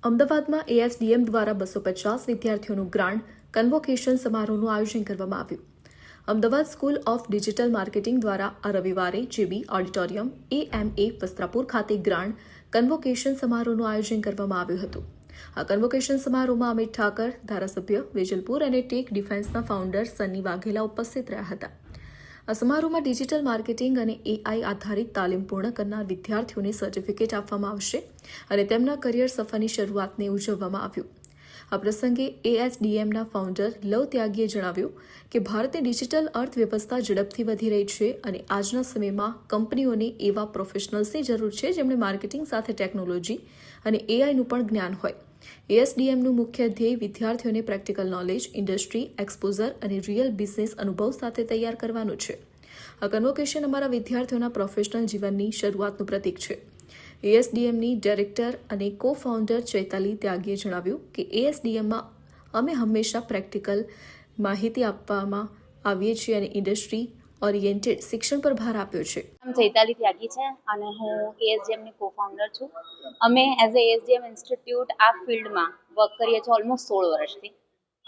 અમદાવાદમાં એએસડીએમ દ્વારા 250 વિદ્યાર્થીઓનું ગ્રાન્ડ કન્વોકેશન સમારોહનું આયોજન કરવામાં આવ્યું. Ahmedabad school of digital marketing દ્વારા આ રવિવારે જેબી ઓડિટોરિયમ એએમએ વસ્ત્રાપુર ખાતે ગ્રાન્ડ કન્વોકેશન સમારોહનું આયોજન કરવામાં આવ્યું હતું. આ કન્વોકેશન સમારોહમાં અમિત ઠાકર, ધારાસભ્ય વેજલપુર અને ટેક ડિફેન્સના ફાઉન્ડર સની વાઘેલા ઉપસ્થિત રહ્યા હતા. આ સમારોહમાં ડિજિટલ માર્કેટિંગ અને એઆઈ આધારિત તાલીમ પૂર્ણ કરનાર વિદ્યાર્થીઓને સર્ટિફિકેટ આપવામાં આવશે અને તેમના કરિયર સફરની શરૂઆતને ઉજવવામાં આવ્યું. આ પ્રસંગે એએસડીએમના ફાઉન્ડર લવ ત્યાગીએ જણાવ્યું કે ભારતની ડિજિટલ અર્થવ્યવસ્થા ઝડપથી વધી રહી છે અને આજના સમયમાં કંપનીઓને એવા પ્રોફેશનલ્સની જરૂર છે જેમણે માર્કેટિંગ સાથે ટેકનોલોજી અને એઆઈનું પણ જ્ઞાન હોય. એએસડીએમનું મુખ્ય ધ્યેય વિદ્યાર્થીઓને પ્રેક્ટિકલ નોલેજ, ઇન્ડસ્ટ્રી એક્સપોઝર અને રિયલ બિઝનેસ અનુભવ સાથે તૈયાર કરવાનું છે. આ કન્વોકેશન અમારા વિદ્યાર્થીઓના પ્રોફેશનલ જીવનની શરૂઆતનું પ્રતીક છે. એએસડીએમની ડાયરેક્ટર અને કો ફાઉન્ડર ચૈતાલી ત્યાગીએ જણાવ્યું કે એએસડીએમમાં અમે હંમેશા પ્રેક્ટિકલ માહિતી આપવામાં આવીએ છીએ અને ઇન્ડસ્ટ્રી ઓરિએન્ટેડ શિક્ષણ પર ભાર આપ્યો છે. ચૈતાલી ત્યાગી છે અને હું એએસડીએમની કો ફાઉન્ડર છું. અમે એઝ એ એએસડીએમ ઇન્સ્ટિટ્યૂટ આ ફિલ્ડમાં વર્ક કરીએ છીએ ઓલમોસ્ટ 16 વર્ષથી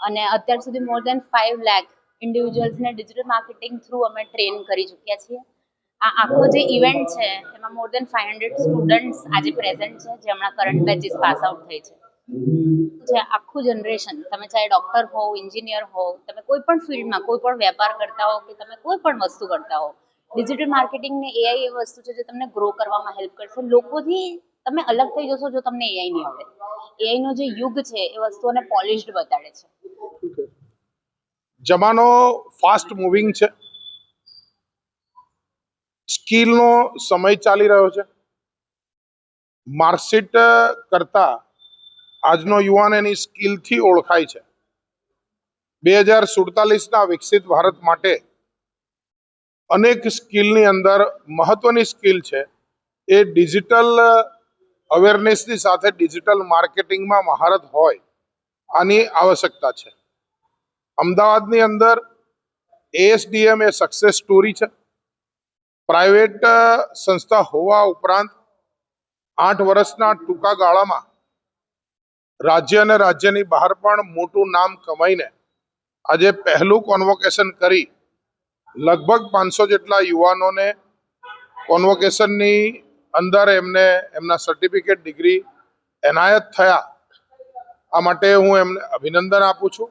અને અત્યાર સુધી મોર દેન 5 લાખ ઇન્ડિવિજ્યુઅલ્સને ડિજિટલ માર્કેટિંગ થ્રુ અમે ટ્રેન કરી ચૂક્યા છીએ. આ આખો જે ઇવેન્ટ છે એમાં મોર દેન 500 સ્ટુડન્ટ્સ આજે પ્રેઝન્ટ છે જે હમણાં કરંટ બેચીસ પાસ આઉટ થઈ છે. જે આખું જનરેશન, તમે ચાહે ડૉક્ટર હો, એન્જિનિયર હો, તમે કોઈ પણ ફિલ્ડમાં કોઈ પણ વેપાર કરતા હો કે તમે કોઈ પણ વસ્તુ કરતા હો, ડિજિટલ માર્કેટિંગ ને એઆઈ એ વસ્તુ છે જે તમને ગ્રો કરવામાં હેલ્પ કરશે. લોકોથી તમે અલગ થઈ જશો જો તમને એઆઈ નહીં આવડે. એઆઈ નો જે યુગ છે એ વસ્તુઓને પોલિશ્ડ બતાડે છે. જમાનો ફાસ્ટ મૂવિંગ છે, સ્કિલનો સમય ચાલી રહ્યો છે. માર્કશીટ કરતા આજનો યુવાન એની સ્કિલથી ઓળખાય છે. 2047ના વિકસિત ભારત માટે અનેક સ્કિલની અંદર મહત્વની સ્કિલ છે એ ડિજિટલ અવેરનેસની સાથે ડિજિટલ માર્કેટિંગમાં મહારત હોય આની આવશ્યકતા છે. અમદાવાદની અંદર એએસડીએમ એ સક્સેસ સ્ટોરી છે. પ્રાઇવેટ સંસ્થા હોવા ઉપરાંત 8 વર્ષના ટૂંકા ગાળામાં રાજ્ય અને રાજ્યની બહાર પણ મોટું નામ કમાઈને આજે પહેલું કોન્વોકેશન કરી લગભગ 500 જેટલા યુવાનોને કોન્વોકેશનની અંદર એમને એમના સર્ટિફિકેટ, ડિગ્રી એનાયત થયા. આ માટે હું એમને અભિનંદન આપું છું.